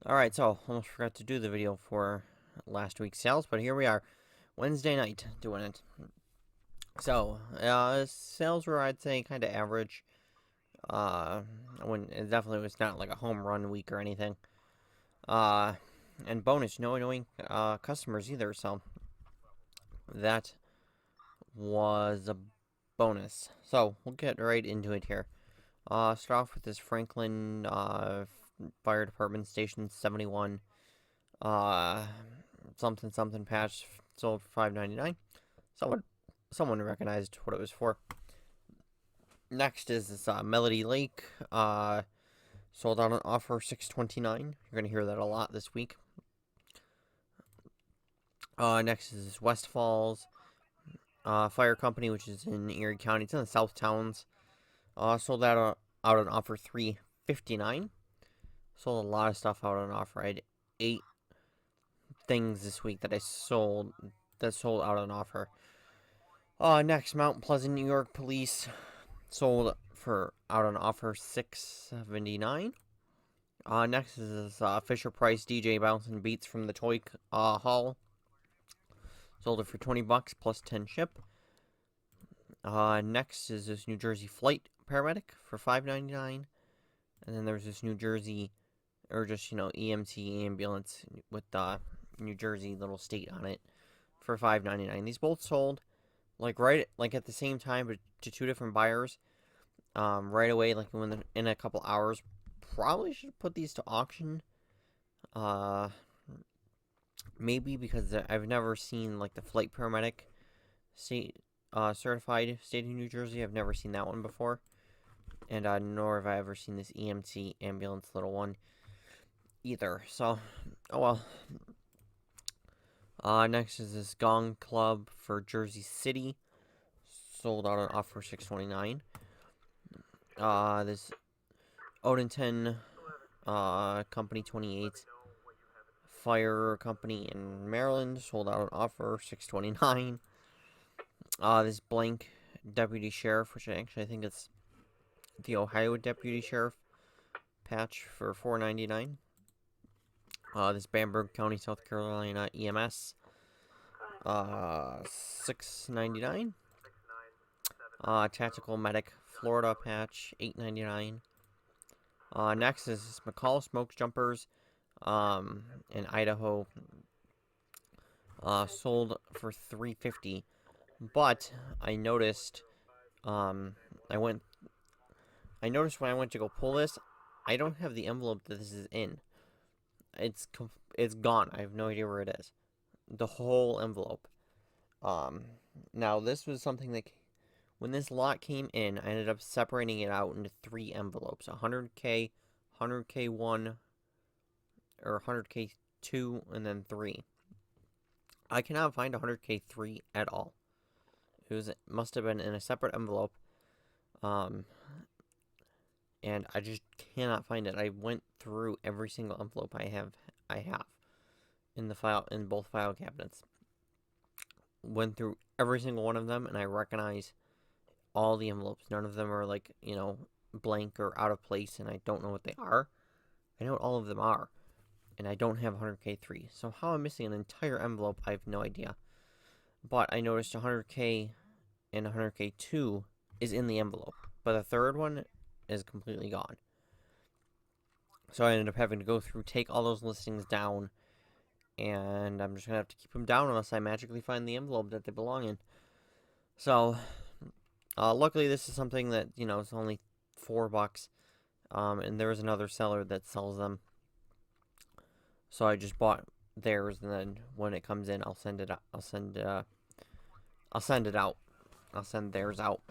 Alright, so almost forgot to do the video for last week's sales, but here we are, Wednesday night, doing it. So, sales were, I'd say, kind of average. When it definitely was not like a home run week or anything. Uh, and bonus, no annoying customers either, so that was a bonus. So, we'll get right into it here. Start off with this Franklin Fire Department Station 71 uh something something patch sold for $5.99. Someone recognized what it was for. Next is this Melody Lake, sold out on offer $6.29. You're gonna hear that a lot this week. Next is this West Falls Fire Company, which is in Erie County. It's in the South Towns. Sold out on offer $3.59. Sold a lot of stuff out on offer. I had 8 things this week that sold out on offer. Next, Mount Pleasant, New York Police sold for out on offer $6.79. Next is Fisher Price DJ Bouncing Beats from the Toy Hall. Sold it for $20 plus 10 ship. Next is this New Jersey Flight Paramedic for $5.99. And then there's this New Jersey, or just, EMT ambulance with New Jersey little state on it for $5.99. These both sold like at the same time, but to 2 different buyers. Right away, like in a couple hours. Probably should put these to auction. Maybe because I've never seen like the flight paramedic state certified state of New Jersey. I've never seen that one before, and nor have I ever seen this EMT ambulance little one either. So, oh well. Next is this Gong Club for Jersey City. Sold out on offer $6.29. This Odenton Company 28 Fire Company in Maryland sold out on offer $6.29. This blank Deputy Sheriff, which I think it's the Ohio Deputy Sheriff patch for $4.99. This Bamberg County, South Carolina EMS, $6.99. Tactical Medic Florida patch, $8.99. Next is this McCall Smoke Jumpers, in Idaho, sold for $3.50. But I noticed, I noticed when I went to go pull this, I don't have the envelope that this is in. It's gone. I have no idea where it is. The whole envelope. Now this was something that when this lot came in, I ended up separating it out into 3 envelopes: 100K, 100K1, or 100K2, and then 3. I cannot find 100K3 at all. It must have been in a separate envelope. And I just cannot find it. I went through every single envelope I have in both file cabinets. Went through every single one of them, and I recognize all the envelopes. None of them are like, blank or out of place, and I don't know what they are. I know what all of them are, and I don't have 100K3. So how I'm missing an entire envelope, I have no idea. But I noticed 100K and 100K2 is in the envelope, but the third one is completely gone. So I ended up having to go through, take all those listings down, and I'm just going to have to keep them down unless I magically find the envelope that they belong in. So, luckily this is something that, it's only $4. And there is another seller that sells them. So I just bought theirs, and then when it comes in, I'll send it out. I'll send theirs out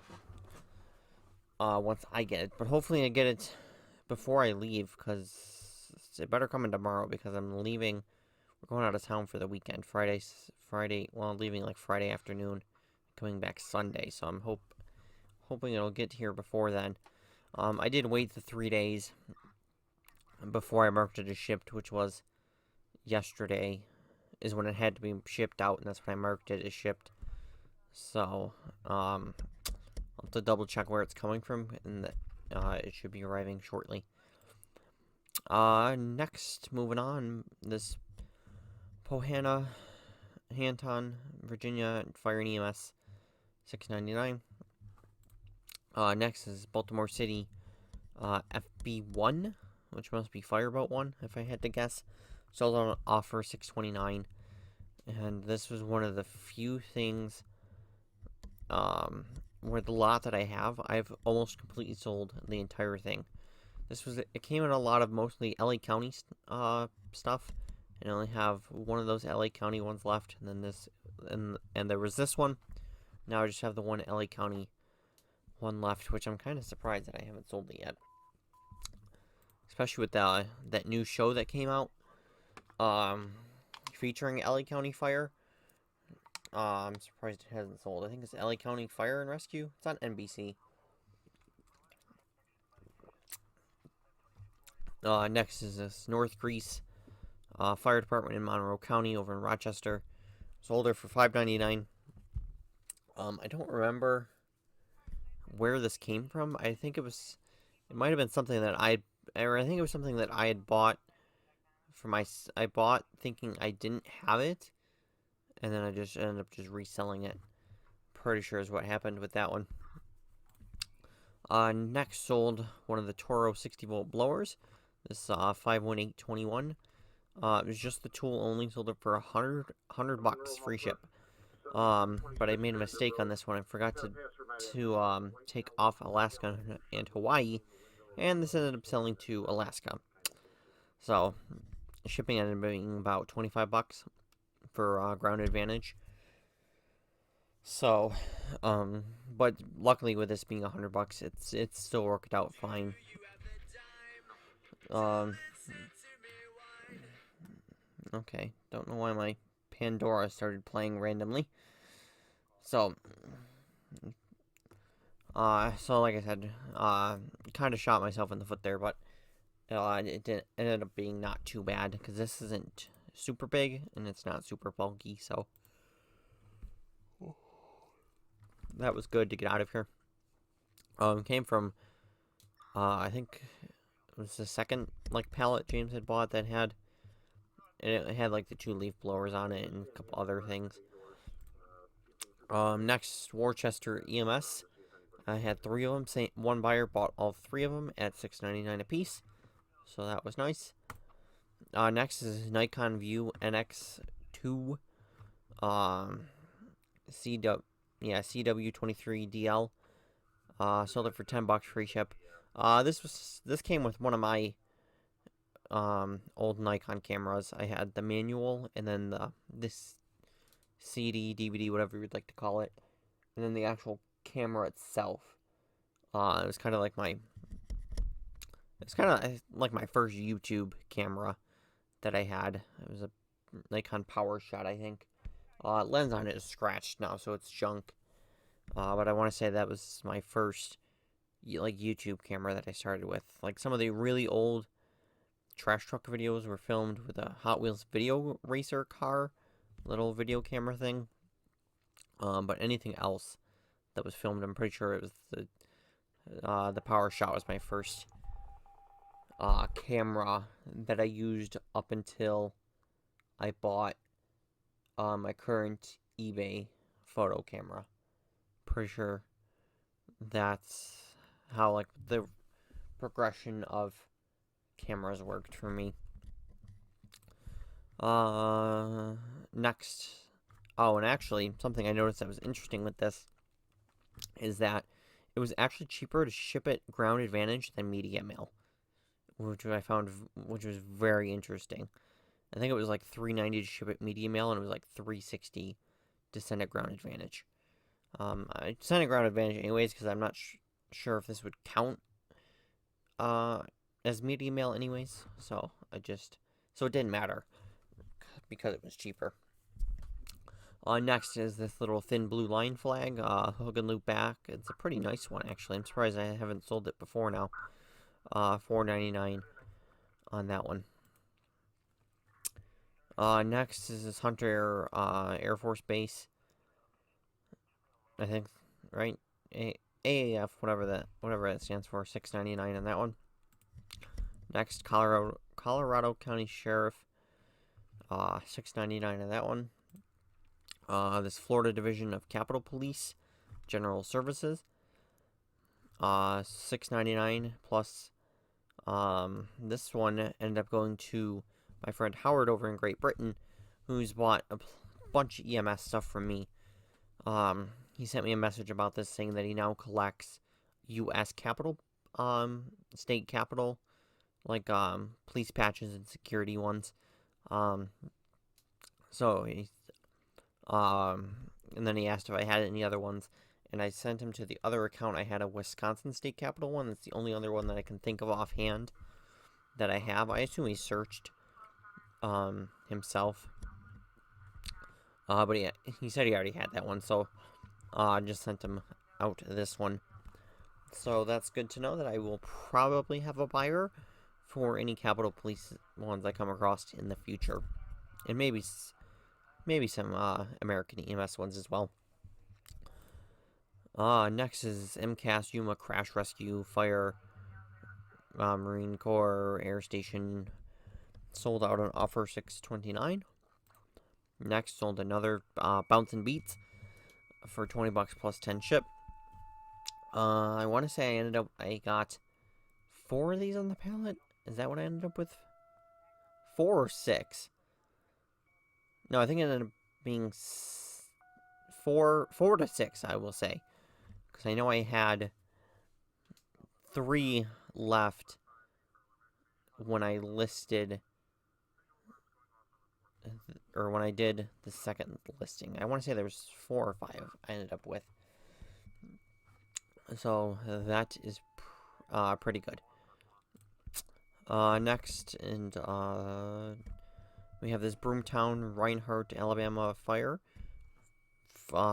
once I get it. But hopefully I get it before I leave, because it better come in tomorrow, because I'm leaving. We're going out of town for the weekend. I'm leaving like Friday afternoon, coming back Sunday. So I'm hoping it'll get here before then. I did wait the 3 days before I marked it as shipped, which was yesterday, is when it had to be shipped out, and that's when I marked it as shipped. So, I'll have to double check where it's coming from, and that it should be arriving shortly. Next, moving on, this Pohana Hanton, Virginia Fire and EMS, $6.99. Next is Baltimore City, FB1, which must be Fireboat 1, if I had to guess. Sold on offer, $6.29. And this was one of the few things, where the lot that I have, I've almost completely sold the entire thing. It came in a lot of mostly LA County stuff, and I only have one of those LA County ones left, and then this, and there was this one. Now I just have the one LA County one left, which I'm kind of surprised that I haven't sold it yet. Especially with that new show that came out, featuring LA County Fire. I'm surprised it hasn't sold. I think it's LA County Fire and Rescue. It's on NBC. Next is this North Greece Fire Department in Monroe County over in Rochester. Sold her for $5.99. I don't remember where this came from. I think it might have been something that I think it was something that I had bought for I bought thinking I didn't have it, and then I just ended up just reselling it. Pretty sure is what happened with that one. Next sold one of the Toro 60-volt blowers. This 51821. It was just the tool only. Sold it for $100 free ship. But I made a mistake on this one. I forgot to take off Alaska and Hawaii, and this ended up selling to Alaska. So shipping ended up being about $25 for Ground Advantage. So, but luckily with this being $100, it's still worked out fine. Okay, don't know why my Pandora started playing randomly. So like I said, kind of shot myself in the foot there, but it ended up being not too bad, because this isn't super big, and it's not super bulky, so that was good to get out of here. Came from, I think it was the second, pallet James had bought that had, and it had, the 2 leaf blowers on it and a couple other things. Next, Worcester EMS. I had 3 of them. One buyer bought all 3 of them at $6.99 a piece, so that was nice. Next is Nikon View NX2, CW23DL. Sold it for $10 free ship. This came with one of my old Nikon cameras. I had the manual, and then this CD, DVD, whatever you'd like to call it, and then the actual camera itself. It was kind of like my first YouTube camera that I had. It was a Nikon PowerShot, I think. Lens on it is scratched now, so it's junk. But I want to say that was my first YouTube camera that I started with. Some of the really old trash truck videos were filmed with a Hot Wheels video racer car, little video camera thing. But anything else that was filmed, I'm pretty sure it was the PowerShot was my first camera that I used up until I bought my current eBay photo camera. Pretty sure that's how the progression of cameras worked for me. Next, and actually something I noticed that was interesting with this is that it was actually cheaper to ship it Ground Advantage than Media Mail, which I found was very interesting. I think it was $3.90 to ship it Media Mail, and it was $3.60 to send it Ground Advantage. I sent it Ground Advantage anyways, because I'm not sure if this would count as Media Mail anyways. So it didn't matter because it was cheaper. Next is this little thin blue line flag, hook and loop back. It's a pretty nice one, actually. I'm surprised I haven't sold it before now. $4.99 on that one. Next is this Hunter Air Force Base. I think, right? AAF, whatever that stands for. $6.99 on that one. Next, Colorado County Sheriff, $6.99 on that one. This Florida Division of Capitol Police, General Services, $6.99 plus. This one ended up going to my friend Howard over in Great Britain, who's bought a bunch of EMS stuff from me. He sent me a message about this, saying that he now collects U.S. Capitol, state Capitol, like police patches and security ones. So he, and then he asked if I had any other ones, and I sent him to the other account. I had a Wisconsin State Capitol one. That's the only other one that I can think of offhand that I have. I assume he searched himself. But he said he already had that one, so I just sent him out this one. So that's good to know that I will probably have a buyer for any Capitol Police ones I come across in the future. And maybe some American EMS ones as well. Next is MCAS, Yuma, Crash Rescue, Fire, Marine Corps, Air Station. Sold out on offer $6.29. Next, sold another Bouncing Beats for $20 plus 10 ship. I want to say I got 4 of these on the pallet. Is that what I ended up with? 4 or 6? No, I think it ended up being 4 to 6, I will say. Because I know I had 3 left when I listed, or when I did the second listing. I want to say there was 4 or 5 I ended up with. So that is pretty good. Next, and we have this Broomtown Reinhardt, Alabama Fire.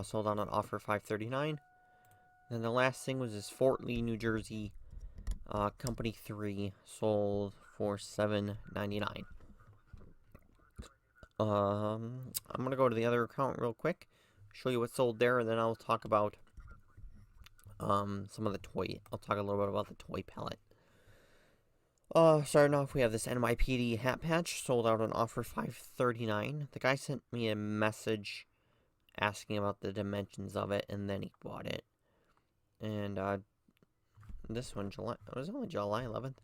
Sold on an offer $5.39. Then the last thing was this Fort Lee, New Jersey, Company 3, sold for $7.99. I'm gonna go to the other account real quick, show you what sold there, and then I'll talk about some of the toy. I'll talk a little bit about the toy palette. Starting off, we have this NYPD hat patch, sold out on offer $5.39. The guy sent me a message asking about the dimensions of it, and then he bought it. And this one, it was only July 11th.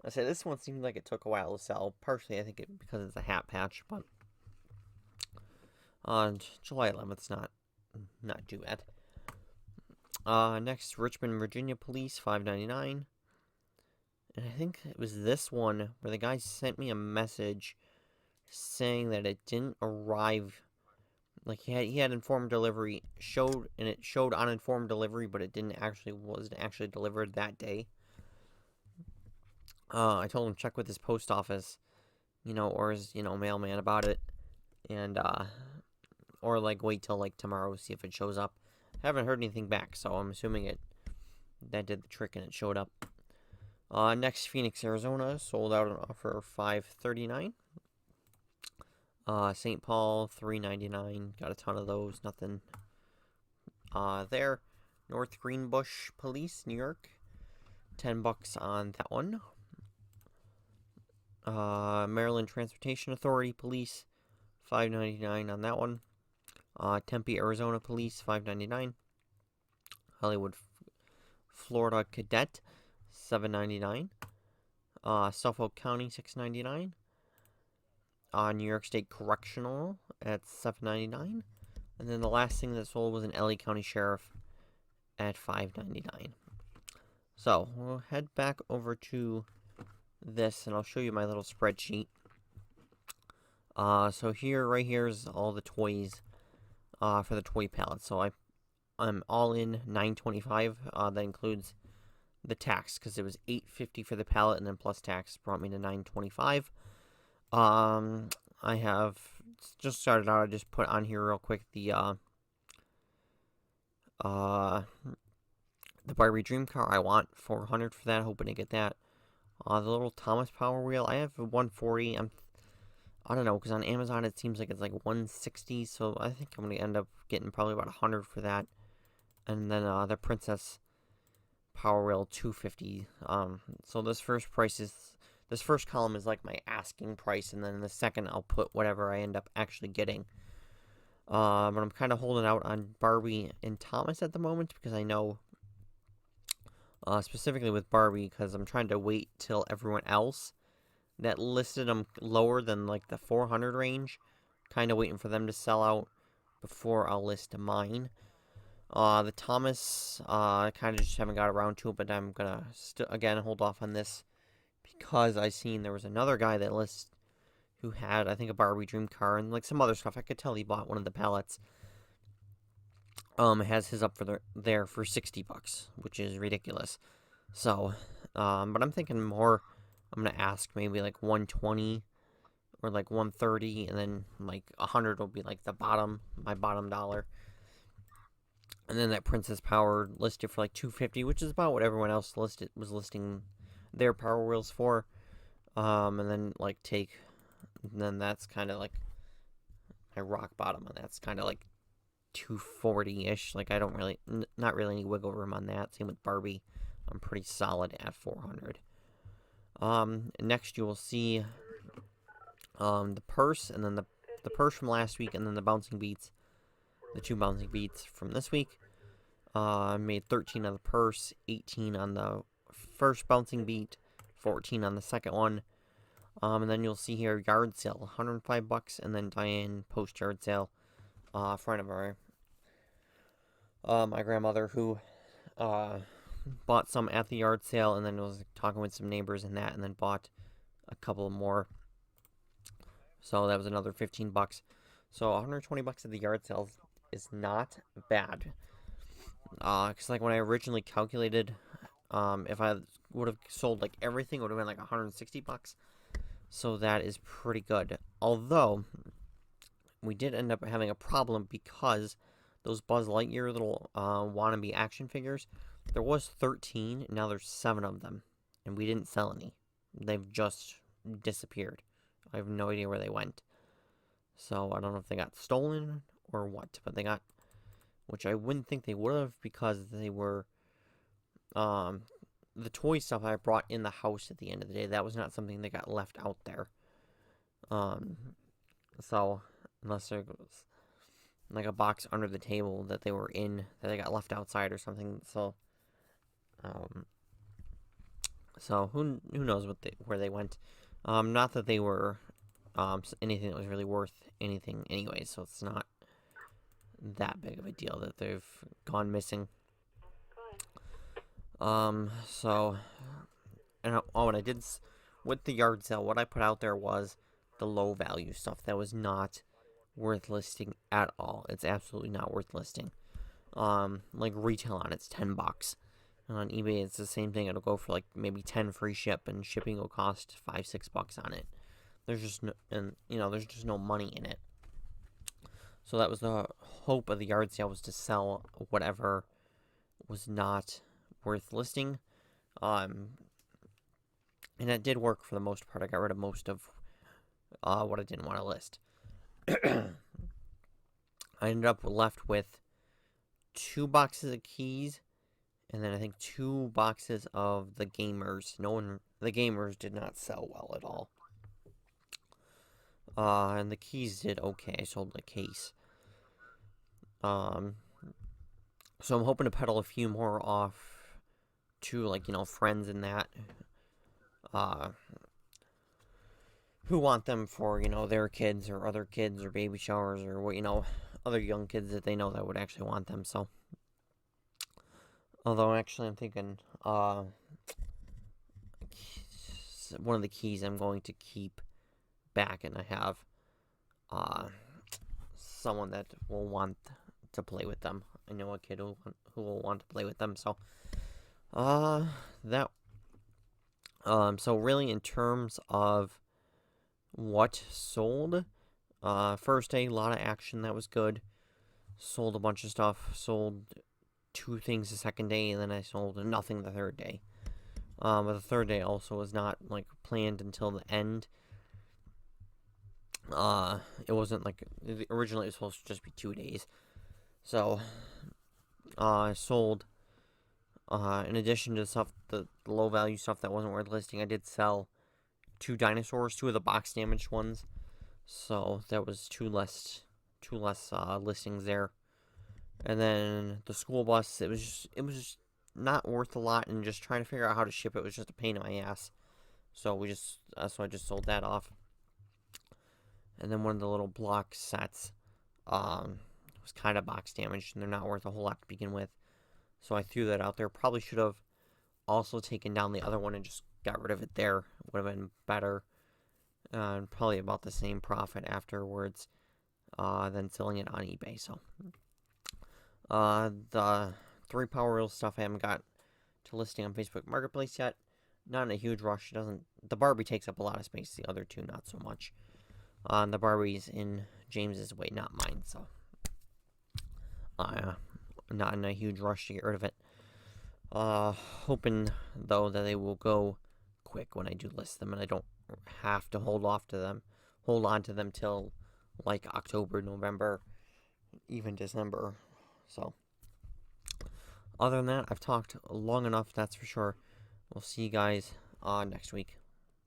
I said this one seemed like it took a while to sell. Partially, I think because it's a hat patch, but July 11th's not too bad. Next, Richmond, Virginia Police, $5.99. And I think it was this one where the guy sent me a message saying that it didn't arrive. Like he had informed delivery, it showed uninformed delivery, but it wasn't actually delivered that day. I told him check with his post office, or his mailman about it, and or like wait till like tomorrow, see if it shows up. I haven't heard anything back, so I'm assuming that did the trick and it showed up. Next, Phoenix, Arizona, sold out on offer $5.39. St. Paul, $3.99. Got a ton of those. Nothing there. North Greenbush Police, New York, $10 on that one. Maryland Transportation Authority Police, $5.99 on that one. Tempe, Arizona Police, $5.99. Hollywood, Florida Cadet, $7.99. Suffolk County, $6.99. New York State Correctional at $7.99. And then the last thing that sold was an LA County Sheriff at $5.99. So we'll head back over to this, and I'll show you my little spreadsheet. So right here is all the toys for the toy palette. So I'm all in $9.25. That includes the tax, because it was $8.50 for the palette, and then plus tax brought me to $9.25. I have just started out. I just put on here real quick the Barbie Dream Car. I want $400 for that. Hoping to get that. The little Thomas Power Wheel. I have a $140. I don't know, because on Amazon it seems like it's like $160. So I think I'm gonna end up getting probably about $100 for that. And then the Princess Power Wheel $250. So this first price is this first column is like my asking price, and then in the second I'll put whatever I end up actually getting. But I'm kind of holding out on Barbie and Thomas at the moment because I know, specifically with Barbie, because I'm trying to wait till everyone else that listed them lower than like the 400 range, kind of waiting for them to sell out before I'll list mine. The Thomas, I kind of just haven't got around to it, but I'm gonna again hold off on this because I seen there was another guy that lists who had, I think, a Barbie dream car and like some other stuff. I could tell he bought one of the pallets. Has his up for there for $60, which is ridiculous. So, but I'm thinking more. I'm gonna ask maybe like 120 or like 130, and then like 100 will be like my bottom dollar. And then that Princess Power listed for like 250, which is about what everyone else was listing their Power Wheels for. And then like then that's kind of like my rock bottom, and that's kind of like 240-ish. Like I don't really, not really any wiggle room on that. Same with Barbie. I'm pretty solid at 400. Next you will see the purse, and then the purse from last week, and then the bouncing beats. The 2 bouncing beats from this week. I made 13 on the purse, 18 on the first bouncing beat, 14 on the second one. And then you'll see here yard sale, $105, and then Diane post yard sale, friend of my grandmother who bought some at the yard sale, and then was talking with some neighbors and that, and then bought a couple more. So that was another $15. So $120 at the yard sale is not bad. Because like when I originally calculated, if I would have sold like everything, it would have been like $160. So that is pretty good. Although we did end up having a problem because those Buzz Lightyear little wannabe action figures, there was 13, now there's 7 of them, and we didn't sell any. They've just disappeared. I have no idea where they went. So I don't know if they got stolen or what, but they got, which I wouldn't think they would have, because they were, the toy stuff I brought in the house at the end of the day, that was not something that got left out there. So, unless there was, like, a box under the table that they were in, that they got left outside or something, so, who knows where they went. Not that they were, anything that was really worth anything anyway, so it's not that big of a deal that they've gone missing. So, and what I did with the yard sale, what I put out there was the low value stuff that was not worth listing at all. It's absolutely not worth listing. Like retail on it's $10. And on eBay it's the same thing. It'll go for like maybe 10 free ship, and shipping will cost $5-6 on it. There's just no, and there's just no money in it. So that was the hope of the yard sale, was to sell whatever was not worth listing. And it did work for the most part. I got rid of most of what I didn't want to list. I ended up left with 2 boxes of keys, and then I think 2 boxes of the gamers. The gamers did not sell well at all. And the keys did okay. I sold the case. So I'm hoping to peddle a few more off to, like, friends and that, who want them for, their kids or other kids or baby showers or what, other young kids that they know that would actually want them. So, although actually I'm thinking, one of the keys I'm going to keep back, and I have, someone that will want to play with them. I know a kid who will want to play with them. So, so really in terms of what sold, first day, a lot of action, that was good. Sold a bunch of stuff, sold 2 things the second day, and then I sold nothing the third day. But the third day also was not, like, planned until the end. It wasn't, like, originally it was supposed to just be 2 days. So, I sold, in addition to the low value stuff that wasn't worth listing, I did sell 2 dinosaurs, 2 of the box damaged ones. So there was two less listings there. And then the school bus, it was just not worth a lot, and just trying to figure out how to ship it was just a pain in my ass. So I just sold that off. And then one of the little block sets was kind of box damaged, and they're not worth a whole lot to begin with. So I threw that out there. Probably should have also taken down the other one and just got rid of it there. Would have been better. And probably about the same profit afterwards than selling it on eBay. So the 3 Power Wheels stuff I haven't got to listing on Facebook Marketplace yet. Not in a huge rush. The Barbie takes up a lot of space. The other 2 not so much. The Barbie's in James's way, not mine. So not in a huge rush to get rid of it. Hoping though that they will go quick when I do list them, and I don't have to hold on to them till like October, November, even December. So other than that, I've talked long enough, that's for sure. We'll see you guys next week.